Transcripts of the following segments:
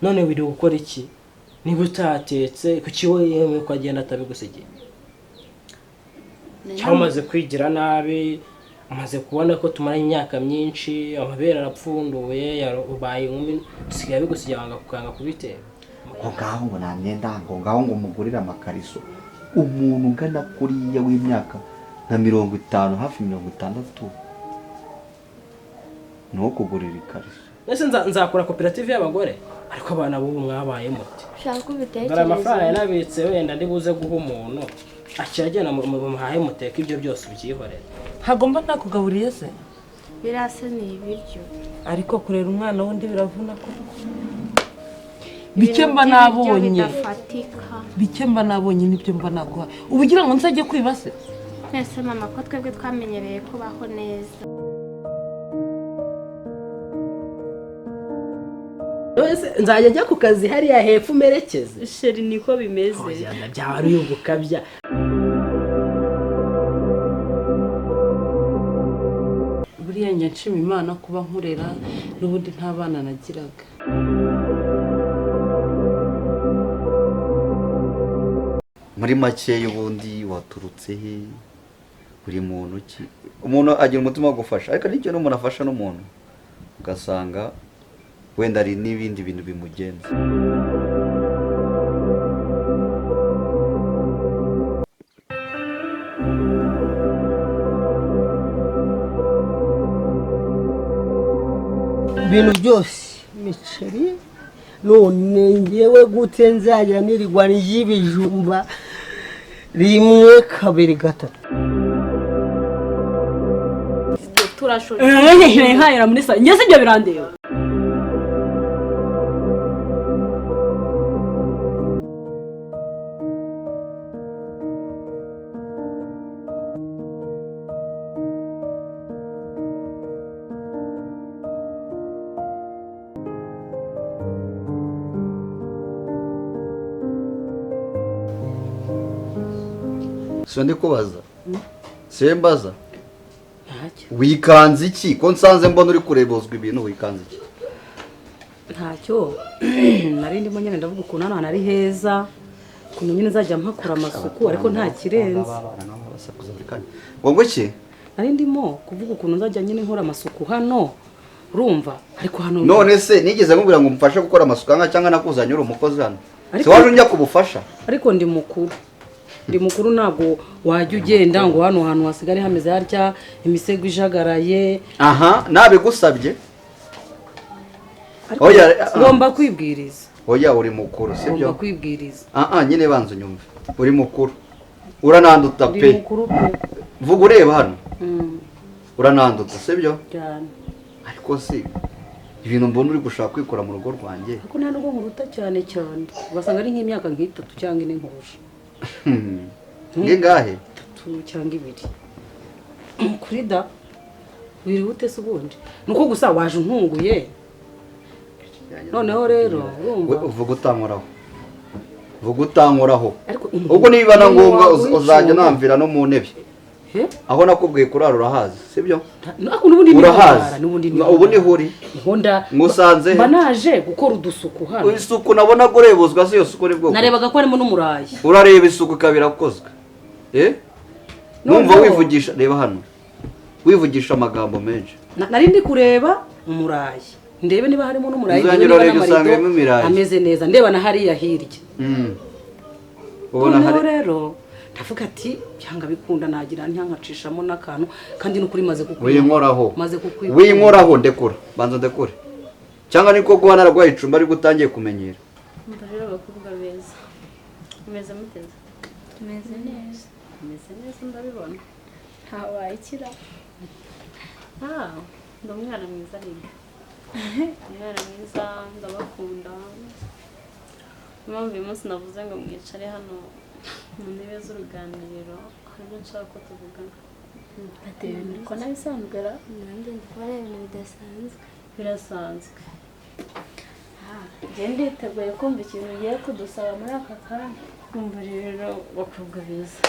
none wiri gukora iki niba utatetse kuki wewe ukagenda atabigusigiye cyamaze kwigira nabi umaze kubona ko tumaranye imyaka myinshi amabere arapfunduye yarubaye inkumi dusigaye bigusigira kukanga kubitera ngaho ngo nta myenda ngaho ngo mugurire amakariso umuntu ungana kuriya w'imyaka nka 50 hafi 60 no kugurira ikariso nese nzakora koperative y'abagore ariko abana b'ubu mwabaye muti ushaka kubitekereza dore amafaranga yanabitse wenda ndi buze guha umuntu akiragena mu muhahe muteka ibyo byose ubyihorera hagomba nakugaburiye se birasa ni ibiryo ariko kurera umwana wundi biravuna ko bike mba nabonye bike mba nabonye nibyo mba naguha ubugira ngo nzajye kwibase nese mama ko twebwe twamenyereye kubaho neza nzajya njya ku kazi hariya hepfo umerekeze sheri niko bimeze byaba ari ugukabya buriya nshima Imana kuba nkurera n'ubundi nta bana nagiraga muri make y'ubundi waturutse he buri muntu ki umuntu agira umutima wo gufasha ariko n'icyo n'umuntu afasha n'umuntu ugasanga wenda ari n'ibindi bintu bimugenza ibintu byose imiceri none ngewe gute nzajya nirigwa n'ibijumba rimwe kabiri gatatu turashobora nkahera muri sale ngeze ibyo birandeba Sonde kubaza sembaza wikanze iki ko nsanze mbona uri kurebozwa ibintu wikanze iki ntacyo nari ndimo nyine ndavuga ukuntu hano ari heza ukuntu nyine nzajya mpakora amasuku ariko nta kirenze ngo iki nari ndimo kuvuga ukuntu nzajya nyine nkora amasuku hano urumva ariko hano none se nigeze nkubwira ngo mfashe gukora amasuku cyangwa nakuzanye uri umukozi hano se waje unjya kubufasha ariko ndi mukuru ntabwo wajya ugenda ngo hano hantu hasigare hameze harya imisego ijagaraye aha nabigusabye ngomba kwibwiriza oya uri mukuru sibyo ngomba kwibwiriza nyine banza unyumve uri mukuru urananduta pe uri mukuru pe vuga ureba hano urananduta sibyo cyane ariko se ibintu mbona uri gushaka kwikora mu rugo rwanjye ariko nta nubwo nkuruta cyane cyane basanga ari nk'imyaka nk'itatu cyangwa ine nkurusha ngahe 3 cyangwa 2 kuri da wiri ute se ubundi nuko gusa waje untunguye noneho rero vuga utankoraho ubwo niba na ngombwa uzajya namvira no mu ntebe aho nakubwiye kurara urahazi sibyo urahazi ubu ni huri ngusanze banaje gukora udusuku hano isuku nabona gurebozwa se yose uko ni bwoko narebaga ko harimo n'umurayi urareba isuku kabirakozwe numva wivugisha reba hano wivugisha amagambo menshi nari ndi kureba umurayi ndebe niba harimo n'umurayi ameze neza ndeba na hariya hirya ubona hari rero ndavuga ati cyangwa bikunda nagira ntankacishamo n'akantu kandi n'ukuri maze winkoraho ndekura banza ndekure cyangwa niko guhana aragwaye icumba ari gutangiye kumenyera rero bakubwa beza umeze muteze tumeze neza ndabibona ntawayikira ndi umwana mwiza niga umwana mwiza ndabakunda impamvu uyu munsi navuze ngo mwicare hano mu ntebe z'uruganiriro harimo nshaka ko tuvugana ko nabisanzwe nanjye ndikora ibintu bidasanzwe birasanzwe njye nditeguye kumva ikintu ugiye kudusaba muri aka kanya kumva rero bakobwa beza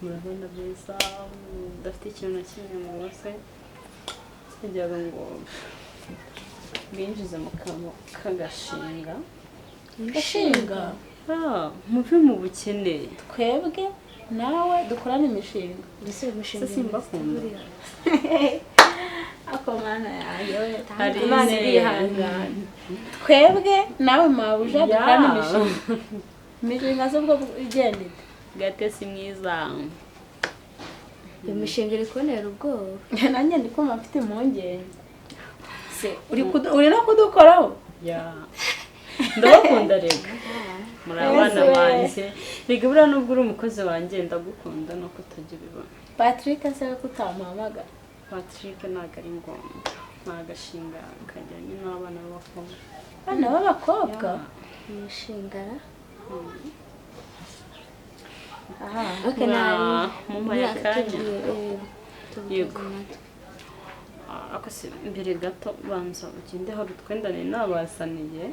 murabona beza udafite ikintu na kimwe mu bose kugira ngo binjize mu kantu k'agashinga imishinga muve mu bukene twebwe nawe dukorana imishinga ndetse imishinga simbakunda ako mana yanjye we Hari Imana ne. irihangana twebwe nawe mabuja dukorana imishinga imishinga z'ubwo igenda ite gatesi mwiza iyo mishinga iri kubonera ubwoba nanjye ndi kumva mfite impungenge se uri no kudukoraho ndabakunda rega muri abana banjye rega buriya nubwo uri umukozi wanjye ndagukunda nuko utajya ubibona Patrick asaba ko utamuhamagara Patrick ntabwo ari ngombwa ni agashinga kajyanye n'abana b'abakobwa abana b'abakobwa imishinga aha oke nari mu mayakanya yego Yego. ako se mbere gato banza ugende hari utwenda nari nabasaniye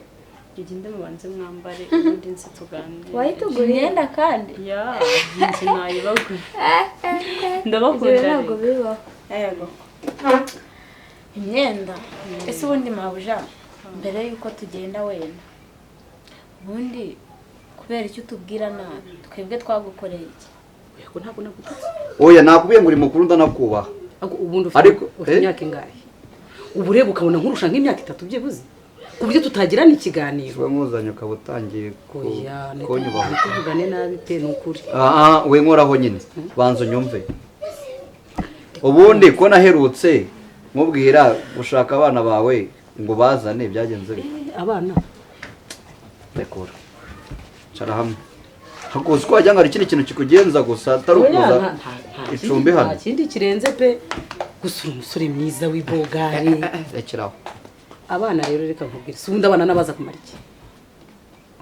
ugende mubanze mwambare ubundi nzi tuganire wayituguriye imyenda kandi ya inzu nayibagura ibyo ndabakunda ntabwo rero bibaho yego imyenda ese ubundi mabuja mbere y'uko tugenda wenda ubundi kubera icyo utubwira nabi twebwe twagukoreye iki yego ntabwo nagututse oya nakubwiye ngo uri mukuru ndanakubaha ubundi Ariko, ufite imyaka ingahe ubu reba ukabona nkurusha nk'imyaka 3 byibuze ku buryo tutagirana ikiganiro we muzanye ukaba utangiye kunyubaha tuvugane nabi pe ni ukuri we nkoraho nyine banza unyumve ubundi ko naherutse mubwira gushaka abana bawe ngo bazane byagenze bite abana rekura cara hamwe hakuzi ko wajya ngo hari ikindi kintu kikugenza gusa atari ukuza icumbi hano nta kindi kirenze pe gusa uri umusore mwiza w'ibogari rekeraho abana rero reka nkubwire si ubundi abana nabaza kumara iki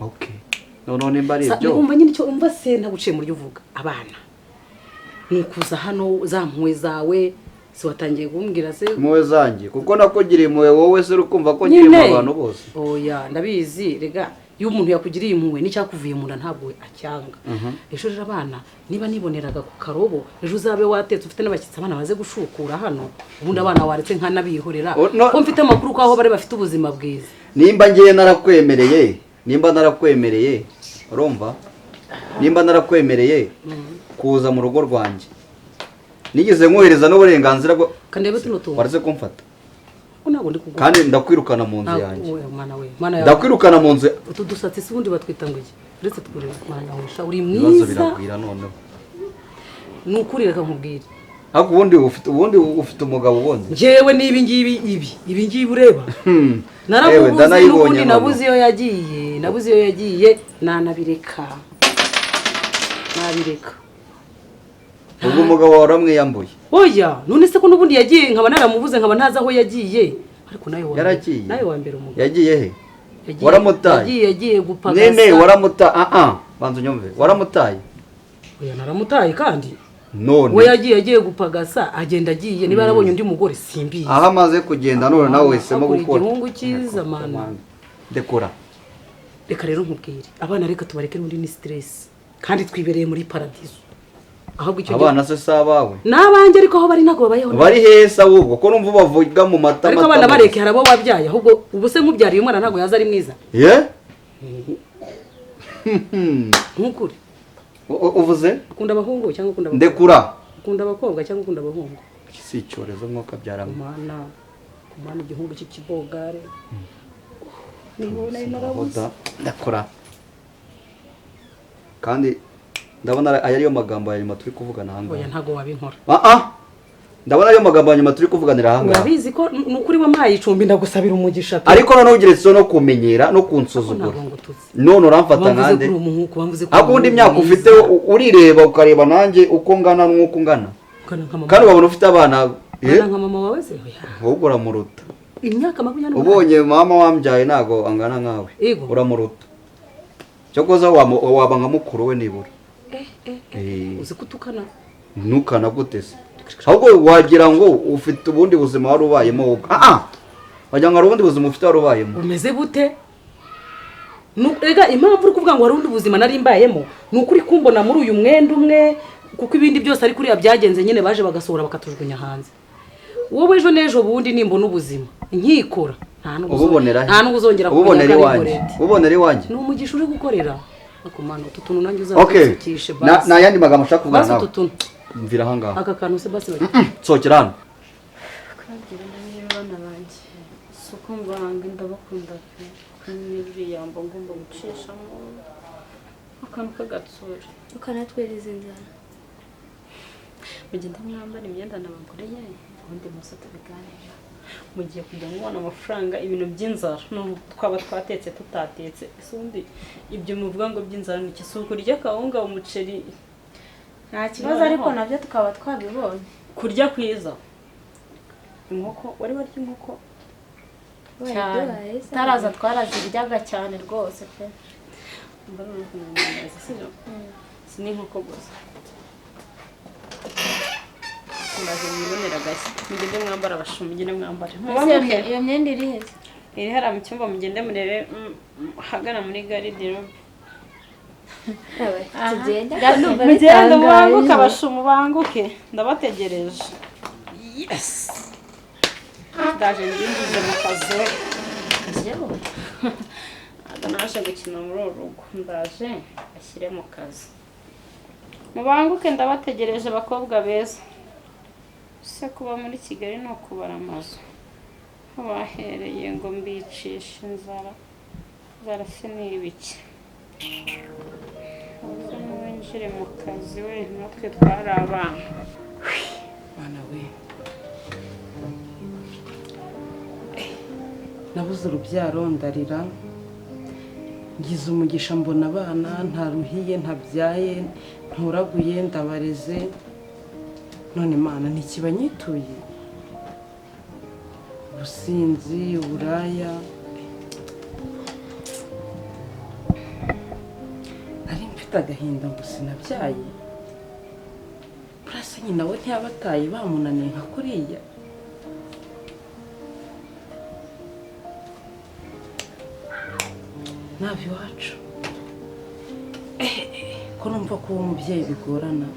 okay noneho nimba ari ibyo umva nyine icyo umva se ntaguciye mu ryo uvuga abana ni ukuza hano za mpuwe zawe si watangiye kumbwira se impuhwe zanjye kuko nakugiriye impuhwe wowe se ukumva ko ngiriye mu bantu bose oya ndabizi rega iyo umuntu yakugiriye impuhwe n'icyakuvuye mu nda ntabwo acyanga ejo rero abana niba niboneraga ku karobo ejo uzabe watetse ufite n'abashyitsi abana baze gushukura hano ubundi abana waretse nkanabihorera ko mfite amakuru ko aho bari bafite ubuzima bwiza nimba ngiye narakwemereye urumva nimba narakwemereye kuza mu rugo rwanjye nigeze nkohereza n'uburenganzira bwo kandi rebe tuno tuntu waretse kumfata ntabwo ndi kugwa kandi ndakwirukana mu nzu yanjye mana yawe ndakwirukana mu nzu utu dusatsi si ubundi batwita ngo iki uretse tukureba mana yawe sha uri ibibazo mwiza biragwira noneho ni ukuri reka nkubwire ariko ubundi ufite umugabo ubundi njyewe n'ibi ngibi ureba naramubuze n'ubundi nabuze iyo yagiye nanabireka ubwo umugabo wawe uramwiyambuye oya none se ko n'ubundi yagiye nkaba naramubuze nkaba ntazi aho yagiye ariko yaragiye nawe wa mbere umugabo yagiye he waramutaye yagiye gupagasa nene waramutaye banza unyumve waramutaye oya naramutaye kandi none we yagiye gupagasa agenda agiye niba yarabonye undi mugore simbizi aho amaze kugenda none nawe wahisemo gukora igihungu cyiza mana dekora reka rero nkubwire abana reka tubareke n'undi ni stress kandi twibereye muri paradiso ahubwo icyo abana se sabawe n'abanjye ariko aho bari ntago babayeho bari hesa ahubwo ko numva bavuga mu mata ariko abana bareke harabo wabyaye ahubwo ubu se nk'ubyariye umwana ntago yaza ari mwiza nk'ukuri uvuze ukunda abahungu cyangwa ukunda ndekura ukunda abakobwa cyangwa ukunda abahungu si icyorezo nk'uko abyaramo kumana igihungu cy'ikibogare nibona inarabuze ndakora kandi ndabona aya ariyo magambo ya nyuma turi kuvugana aha ngaha oya ntago wabinkora ndabona ariyo magambo ya nyuma turi kuvuganira aha ngaha urabizi ko ni ukuri wampaye icumbi ndagusabira umugisha ariko noneho ugeretse no kumenyera no kunsuzugura none uramfata nkande ariko ubundi imyaka ufite urireba ukareba nanjye uko ngana n'uko ungana kandi wabona ufite abana nka mama wawe se ahubwo uramuruta imyaka 20 ubonye mama wambyaye ntago angana nkawe uramuruta cyo koza waba nka mukuru we nibura uzi kutukana nukana gute se ahubwo wagira ngo ufite ubundi buzima wari ubayemo wagira ngo hari ubundi buzima ufite wari ubayemo umeze bute ega impamvu uri kuvuga ngo hari ubundi buzima nari mbayemo ni ukuri kumbona muri uyu mwenda umwe kuko ibindi byose ari kuriya byagenze nyine baje bagasohora bakatujugunya hanze wowe ejo n'ejo bundi nimbona ubuzima nkikora ububonera nta nubwo uzongera ububonera iwanjye ububonera iwanjye ni umugisha uri gukorera akomana utu tuntu nanjye okay uzazisukishe basi na yandi magambo ushaka kuvugana basi nawe utu tuntu mvira ahangaha aka kantu se basi sokera hano kagira niba bana banjye suko mbanga ndabakunda pe n'ibiri yamba ngomba gucishamo akantu kagatsura ukanatwereza inzara mugende mwambara imyenda nabagureye ubundi musa tubiganira mugiye kujya mubona amafaranga ibintu by'inzara n'ubu twaba twatetse tutatetse isundi ibyo muvuga ngo by'inzara ni kisuko kurya kawunga umuceri nta kibazo ariko nabyo tukaba twabibonye kurya kwiza inkoko wari warya inkoko cyane taraza twaraziryaga cyane rwose pe mbona neza sino si n'inkoko gusa ndaje mwibonera gashya mugende mwambara abashumba mugende mwambara iyo myenda iri heza iri hariya mu cyumba mugende murebe hagana muri garidiro mugende mubanguke abashumba banguke ndabategereje yes ndaje ndinjize mu kazi ntabwo naje gukina muri uru rugo ndaje ashyire mu kazi mubanguke ndabategereje bakobwa beza se kuba muri Kigali no kubara amazu bahereye ngo mbicishe inzara zarase n'ibiki winjire mu kazi we natwe twari abana mwana we nabuze urubyaro ndarira ngize umugisha mbona abana ntaruhiye ntabyaye nturaguye ndabareze none mana ntikiba nyituye ubusinzi uburaya nari mfite agahinda ngo sinabyaye burasa nyina we ntiyabataye bamunaniye nka kuriya naba iwacu ko numva ko uwo mubyeyi bigorana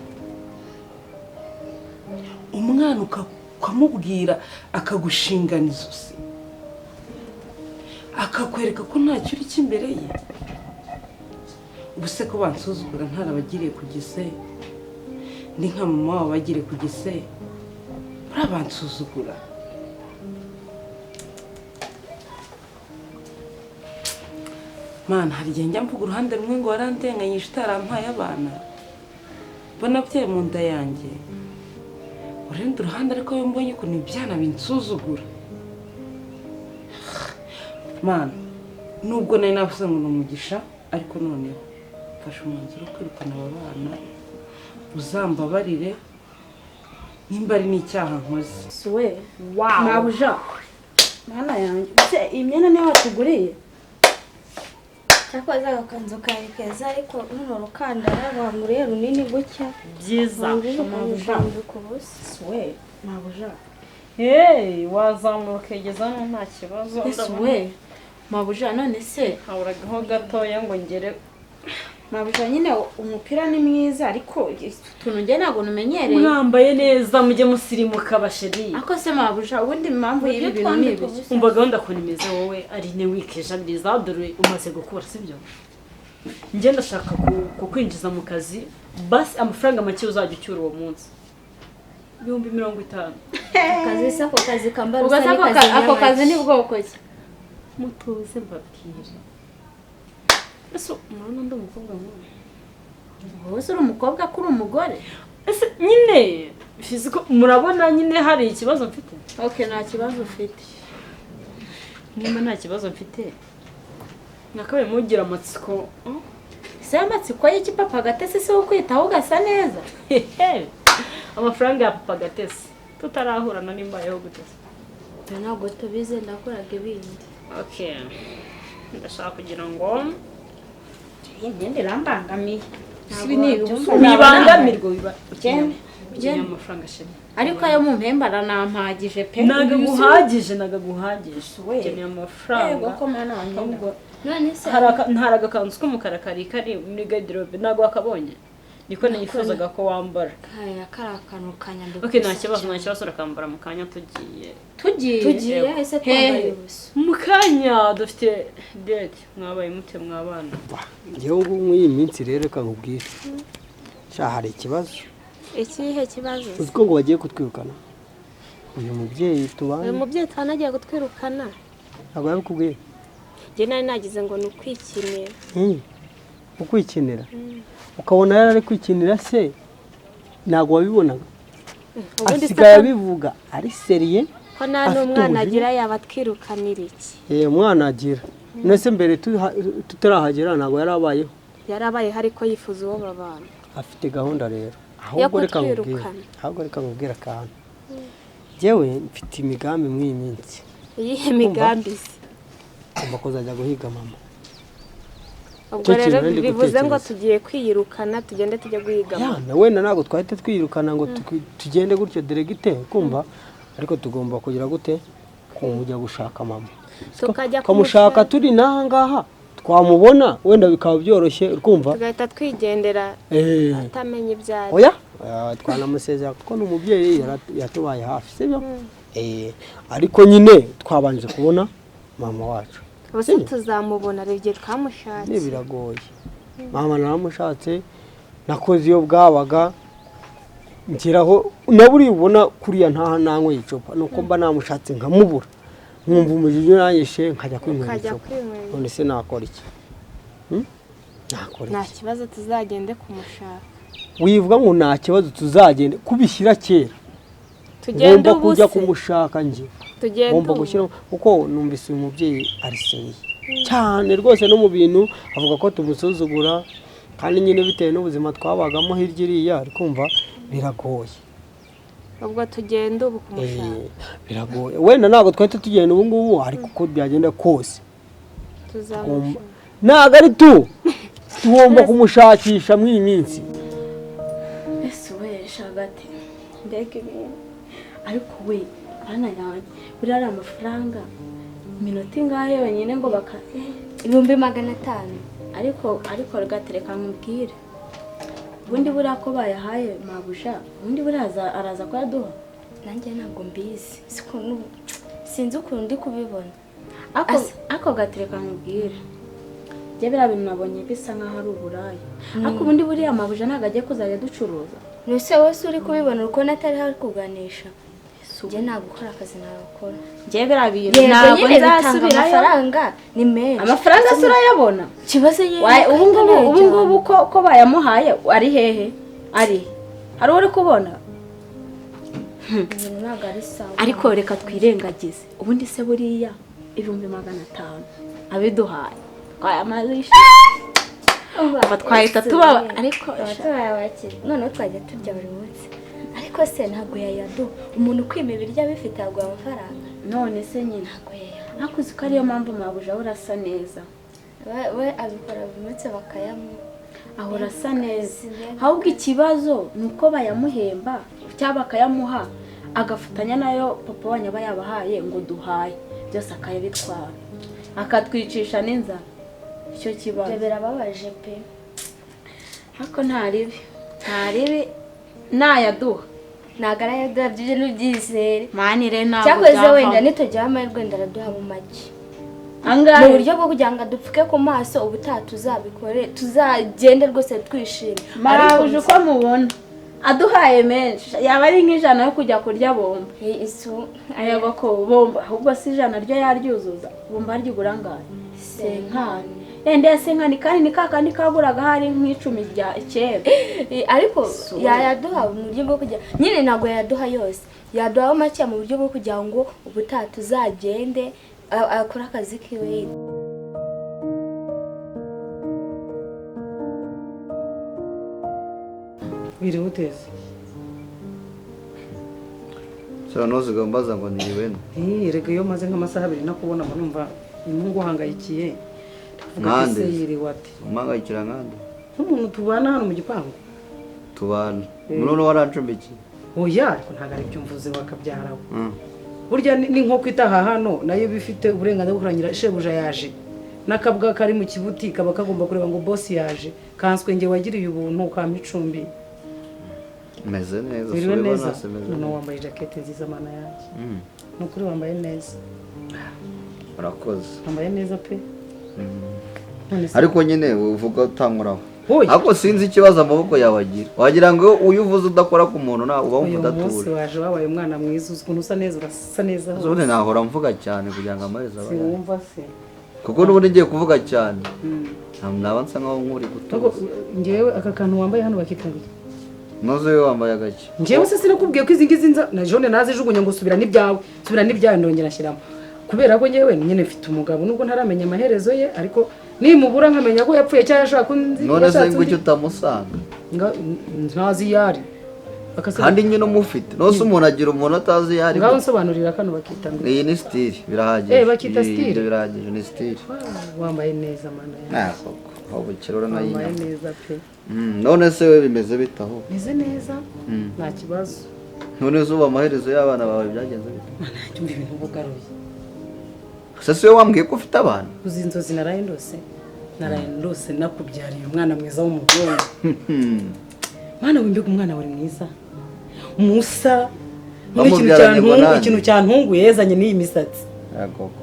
umwana ukamubwira akagushingana izosi akakwereka ko ntacyo uri cy'imbere ye ubuse ko bansuzugura ntarabagiriye ku gise ndi nka mama wabo bagiriye ku gise buriya bansuzugura mana hari igihe njya mvuga uruhande rumwe ngo warandenganyije utarampaye abana mbona byaye mu nda yanjye urundi ruhande ariko iyo mbonye ukuntu ibyana binsuzugura mana nubwo nari navuze ngo ni umugisha ariko noneho mfashe umwanzuro wo kwirukana aba bana uzambabarire nimba ari n'icyaha nkoze suwe mabuja mwana yanjye ese iyi myenda niyo watuguriye cyakoze agakanzu kawe keza ariko runo rukandara rwanguriye runini gutya byiza mabuja ku busa suwe mabuja wazamuka ukegeza no nta kibazo suwe mabuja none se haburagaho gatoya ngo ngere mabuja nyine umupira ni mwiza ariko utuntu njye ntabwo numenyereye mwambaye neza mujye musirimuka basheri ako se mabuja ubundi impamvu y'ibi bintu ni ibiki umva gahunda ukuntu imeze wowe ari ne wikeje byiza dore umaze gukura sibyo njye ndashaka kukwinjiza mu kazi basi amafaranga make uzajya ucyura uwo munsi 50,000 akazi se ako kazi kambara ubwo ako kazi ni bwoko ki mutuze mbabwire ese murabona ndi umukobwa nk'uyu wowe uri umukobwa kuri umugore ese nyine fiziko murabona nyine hari ikibazo mfite okay nta kibazo ufite niba nta kibazo mfite nakabaye mugira amatsiko se amatsiko y'iki papa gatese se wo kwitaho ugasa neza amafaranga ya papa gatese tutarahurana nimbayeho gutese ntabwo tubize ndakoraga ibindi okay ndashaka kugira ngo imyenda irambangamiye wibangamirwa ukeneye amafaranga shema ariko ayo mu mpembara nampagije pe nagaguhagije ukeneye amafaranga yego ko mana wanjye none se hari agakanzu k'umukara kari muri garderobe ntabwo wakabonye niko nifuzaga ko wambara kaya karakantu kanyambe okay nta kibazo urakambara mu kanya tugiye ese twambaye ubusa mu kanya dufite date mwabaye mute mwabana ngewe ubu mw'iyi minsi rero reka nkubwire sha hari ikibazo ikihe kibazo uziko ngo bagiye kutwirukana uyu mubyeyi tubana uyu mubyeyi twanagiye kutwirukana ntabwo yabikubwiye njye nari nagize ngo ni ukwikinira ukwikinira ukabona yari ari kwikinira se ntabwo wabibonaga asigaye abivuga ari seriye ko nta n'umwana agira yaba twirukanira iki umwana agira nese mbere tutarahagera ntabwo yarabayeho ariko yifuza uwo babana afite gahunda rero ahubwo reka nkubwire akantu njyewe mfite imigambi mw'iyi minsi iyihe migambi se ugomba kuzajya guhiga mama ubwo rero bivuze ngo tugiye kwiyirukana tugende tujya guhiga mama wenda ntabwo twahita twiyirukana ngo tugende gutyo deregite kumva ariko tugomba kugira gute kujya gushaka mama tukamushaka turi n'aha ngaha twamubona wenda bikaba byoroshye urumva tugahita twigendera atamenya ibyo ari oya twanamusezera kuko n'umubyeyi yatubaye hafi sibyo ariko nyine twabanje kubona mama wacu bose tuzamubona rege twamushatse biragoye mama naramushatse nakoze iyo bwabaga ngeraho naburi ubona kuriya ntaha nanywe icupa nuko mba namushatse nkamubura nkumva umujiji uranyishe nkajya kwinywera icupa none se nakora iki nta kibazo tuzagende kumushaka wivuga ngo nta kibazo tuzagende kubishyira kera tugomba kujya kumushaka njye ngomba gushyira kuko numvise uyu mubyeyi ariseye cyane rwose no mu bintu avuga ko tumusuzugura kandi nyine bitewe n'ubuzima twabagamo hirya iriya ari kumva biragoye ubwo tugenda ubu kumushaka biragoye wenda ntabwo twahita tugenda ubu ngubu ariko uko byagenda kose ntabwo ari tugomba kumushakisha mw'iyi minsi ese we shagati mbega ibintu ariko we bana yanjye buriya ari amafaranga iminota ingahe yonyine ngo baka 500 ariko ragatereka nkubwire ubundi buriya ko bayahaye mabuja ubundi buriya araza kuyaduha nanjye ntabwo mbizi sinzi ukuntu ndi kubibona ako gatereka nkubwire njye biriya bintu nabonye bisa nk'aho ari uburaya ariko ubundi buriya mabuja ntabwo agiye kuzajya ducuruza nese wese uri kubibona uko natari hari kuganisha njye ntabwo ukora akazi nabakora njye biriya bintu ntabwo nzasubirayo amafaranga ni menshi amafaranga se urayabona kibazo ubu ngubu ko bayamuhaye ari hehe hari uri kubona ntabwo ari sawa ariko reka twirengagize ubundi se buriya 500 abiduhaye twayamarisha twahita tuba ariko noneho twajya turya buri munsi ariko se ntabwo yayaduha umuntu ukwima ibiryo abifite yaguha amafaranga none se nyine ntabwo yayaduha nakuzi ko ariyo mpamvu mabuja urasa neza we abikora buri munsi bakayamuha ahora asa neza ahubwo ikibazo ni uko bayamuhemba cyangwa bakayamuha agafatanya nayo papa wanyu aba yabahaye ngo duhaye byose akayabitwara akatwicisha n'inzara icyo kibazo birababaje pe ariko nta ribi nayaduha ntabwo arayaduha by'ibyo n'ubyizere manire ntabwo cyakoze wenda nitugeraho amahirwe ndaraduha mu make mu buryo bwo kugira ngo dupfuke ku maso ubutaha tuzabikore tuzagende rwose twishime marabuje uko mubona aduhaye menshi yaba ari nk'ijana yo kujya kurya bomba ayaba ko bomba ahubwo si ijana ryo yaryuzuza bomba ryigura ngahe senkani ende senkani kandi ni kakandi kaguraga hari nk'icumi rya kera ariko yayaduha mu buryo bwo kujya nyine ntabwo yayaduha yose yaduha make mu buryo bwo kugira ngo ubutaha tuzagende akora akazi kiwe biri uteze cyane uzigombaza ngo ni wena rega iyo maze nk'amasaha 2 nakubona ngo numva imungu hangayikiye nkande yiriwe ati umangayikira nkande n'umuntu tubana hano mu gipangu tubana none warancumbikiye oya ariko ntago ari byo mvuze wakabyaraho burya ni nko kwitaha hano nayo bifite uburenganzira bwo kurangira shebuja yaje n'akabwa kari mu kibuti kaba kagomba kureba ngo boss yaje kanswe nge wagiriye ubuntu ukampa icumbi meze neza biriwe neza none wambaye jacket nziza mana yanjye nukuri wambaye neza urakoze wambaye neza pe ariko nyine uvuga utankuraho ako sinzi ikibazo amaboko yawe agira wagira ngo uyuvuze udakora ku muntu na uba wumva udatura uyu munsi waje wabaye umwana mwiza ukuntu usa neza urasa neza zone nahora mvuga cyane kugira ngo amaheza abaye wumva se kuko n'ubundi ngiye kuvuga cyane naba nsa nkaho nkuri gutuza ngewe aka kantu wambaye hano bakita ngo noze we wambaye agake ngewe se sinakubwiye ko izi ngizi nza na jone nazijugunya ngo subira n'ibyawe ndongera ashyiramo kubera ko ngewe nyine mfite umugabo nubwo ntaramenya amaherezo ye ariko nimubura nkamenya ko yapfuye cyangwa yashaka undi none se ngwicyo utamusanga ntazi yari kandi nyine umufite nose umuntu agira umuntu atazi yari ngaho nsobanurira kano bakita ngo iyi ni style birahagije bakita style birahagije ni style wambaye neza mana nako aho bukirora nayo wambaye neza pe none se we bimeze bitaho meze neza nta kibazo none zuba amaherezo y'abana bawe byagenze bite mana cyumva ibintu bugaruye se wambwiye ko ufite abana uzi inzozi naraye ndose nakubyariye umwana mwiza w'umuhungu mwana w'imbega umwana wari mwiza musa ikintu cyantunguye yazanye n'iyi misatsi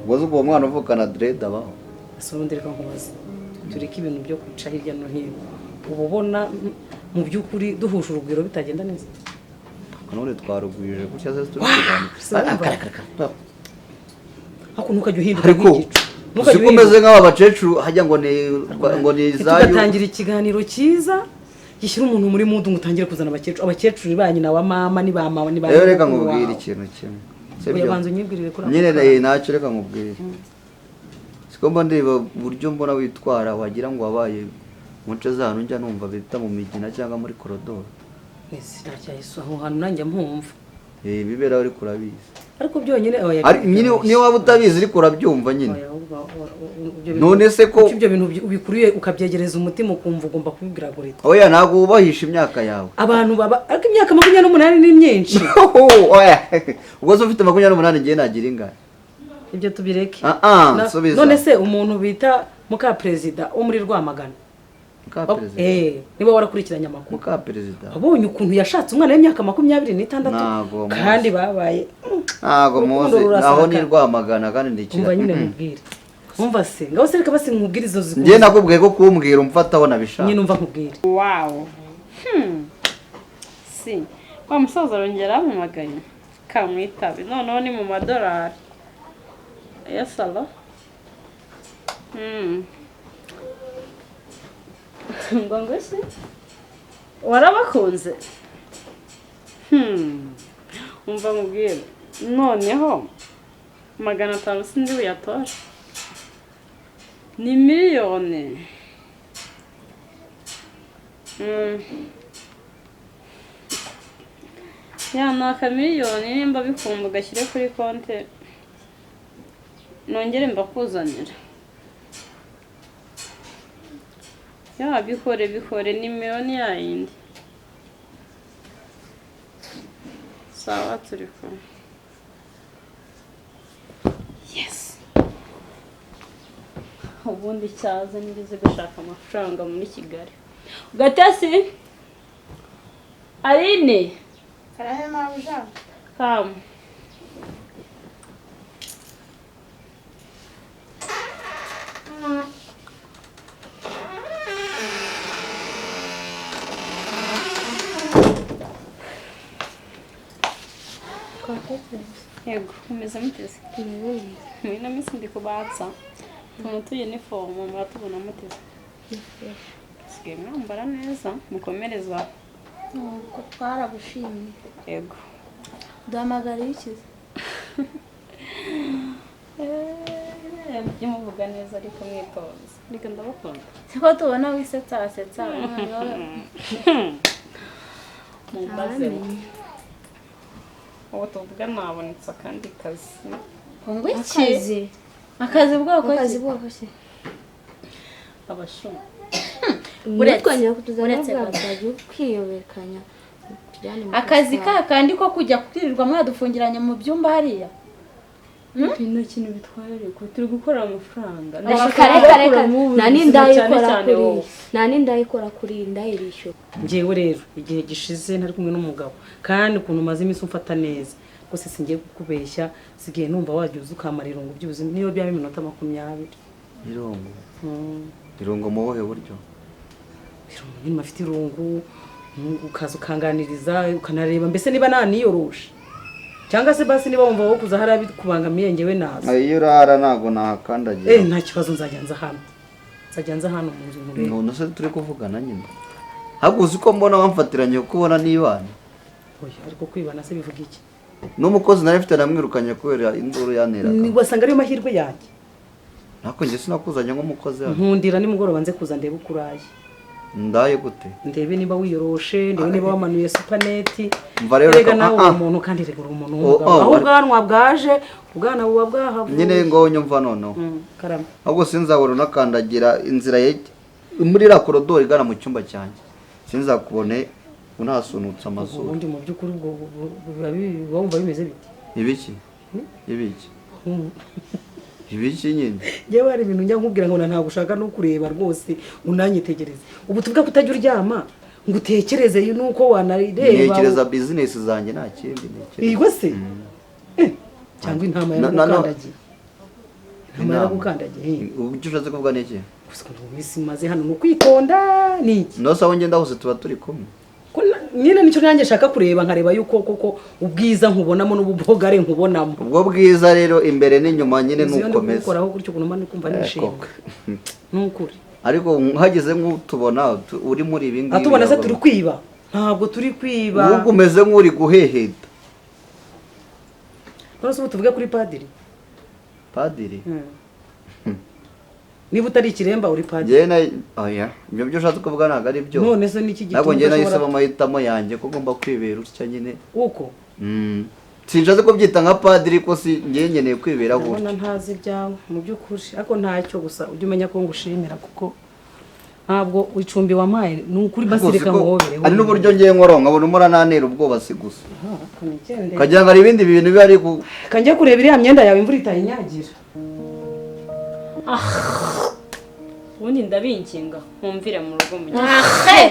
ubwo uwo mwana uvukana dread abaho asubundi reka nkubaze tureke ibintu byo guca hirya no hino uba ubona mu by'ukuri duhuje urugwiro bitagenda neza none twarugwije gutya se turi kuganira hakuno ukajya uhinduka nk'igicu uko umeze nk'aba bacecuru hajya ngo ni zayo tugatangira ikiganiro cyiza gishyira umuntu muri mudu ngo utangire kuzana abakecuru ba nyina wa mama ni ba mama ni ba rero reka nkubwire ikintu kimwe sibyo banza unyibwirire kuri nyine nacyo reka nkubwire siko mba ndeba uburyo mbona witwara wagira ngo wabaye mu nce z'ahantu njya numva bita mu migina cyangwa muri korodoro aho hantu nanjye mpumva bibera uri kurabizi ariko byonyine niyo waba utabizi ariko urabyumva nyine none se ko ibyo bintu ubikuriye ukabyegereza umutima ukumva ugomba kubibwira gore oya ntabwo wubahisha imyaka yawe abantu baba ariko imyaka 28 ni myinshi oya ubwo se ufite 28 ngiye nagira ingana ibyo tubireke none se umuntu bita muka perezida wo muri Rwamagana niba warakurikiranye amakuru muka perezida abonye ukuntu yashatse umwana w'imyaka 26 kandi babaye ntago muzi naho ni Rwamagana kandi ndikira umva nyine mubwire umva se ngaho se reka basi nkubwire izo zikuru ngiye nakubwiye ko kumbwira umfataho nabishaka nyine umva nkubwire wow si wa musaza arongera amamagaye kamwitabe noneho ni mu madolari ya salo ngo se warabakunze umva mubwire noneho 500 sindi buyatora ni miliyoni naka miliyoni nimba bikumva ugashyire kuri konti nongere mbakuzanira bihore ni miliyoni yayindi sawa turi kumwe yes ubundi cyaza nigeze gushaka amafaranga muri Kigali Gatesi Aline karahe mabuja kam yego umeze muteze mwina misi ndi kubatsa tumutuye nifomu muratubona muteze sigaye mwambara neza mukomereza nuko twaragushimye yego duhamagara ikize muvuga neza ariko mwitoza reka ndabakunda siko tubona wisetsa mumbaze ubu tuvuga nabonetse akandi kazi ngo iki akazi bwoko ki abashuma uretse kwiyobekanya akazi kandi ko kujya kwirirwa mwadufungiranye mu byumba hariya nta kintu bitwaye ariko turi gukorera amafaranga reka nta n'indayikora kuri ndayirishyura njyewe rero igihe gishize ntari kumwe n'umugabo kandi ukuntu umaze iminsi umfata neza rwose singiye kukubeshya sigiye numva wajya uza ukamara irungu by'ubuzima niyo byaba iminota 20. irungu mu buhe buryo? Irungu nyine afite irungu ukaza ukanganiriza ukanareba mbese niba naniyoroshe cyangwa se basi niba wumva wo kuza hari abikubangamiye ngewe naza. Iyo urara ntago nahakandagira. Nta kibazo nzajya nza hano mu nzu muri. None se turi kuvugana nyine. Ahubwo uzi ko mbona wamfatiranye kubona nibana. Oya ariko kwibana se bivuga iki? N'umukozi nari mfite namwirukanye kubera induru yaneraga. Ni wasanga ari mahirwe yanjye. Nako nje sinakuzanye nk'umukozi hano. Nkundira nimugoroba nze kuza ndebe ukuraye. Ndaye gute? Ndebe niba wiyoroshe, ndebe niba wamanuye supaneti. Rega nawe umuntu kandi regura umuntu w'umugabo. Aho ubwanwa bwaje, ubwana buba bwahavuye. Nyine ngo nyumva noneho. Karame. Ahubwo sinzabura unakandagira inzira ye muri la koridoro igana mu cyumba cyanjye. Sinzakubone unasunutse amazuru. Ubundi mu by'ukuri ubwo wumva bimeze biti? Ibiki? Ibiki nyine. Yewe hari ibintu njya nkubwira ngo ntabwo ushaka no kureba rwose unanyitegereza. Ubu tuvuga kutajya uryama ngo utekereze nuko wanareba. Ntekereza business zanjye nta kindi ntekereza. Yego se? Cyangwa intama yaragukandagiye. Intama yaragukandagiye. Ubyo ushatse kuvuga niki? Gusa ngo bisi maze hano no kwitonda niki? No sawo ngenda hose tuba turi kumwe. Nyine nicyo nanjye shaka kureba nkareba yuko koko ubwiza nkubonamo n'ububogare nkubonamo. Ubwo bwiza rero imbere n'inyuma nyine nukomeza. Ukoraho gutyo kunuma nikumva nishimye. Nukuri. Ariko hageze nk'utubona uri muri ibi ngibi. Atubona se turi kwiba. Ntabwo turi kwiba. Ubwo umeze nk'uri guheheta. None se utuvuge kuri padiri. Padiri? Niba utari ikiremba uri padiri. Jena oya, ibyo byo ushatse kuvuga ntago ari byo. None se niki gituma? Ntabwo njye nahisemo amahitamo yanjye ko ngomba kwibera utya nyine. Uko? Sinshatse ko byita nka padiri ko si njye nkeneye kwibera gutya. Ndabona ntazi byawe mu by'ukuri ariko ntacyo gusa ujye umenya ko ngushimira kuko ntabwo wicumbi wamaye n'ukuri basireka ngobere. Ari n'uburyo ngiye nkoronka abona umurananera ubwoba si gusa. Kagira ngo ari ibindi bintu biba ari ku Kanjye kureba iriya myenda yawe imvura itayinyagira. Ubundi ndabinkinga nkumvire mu rugo mu gihe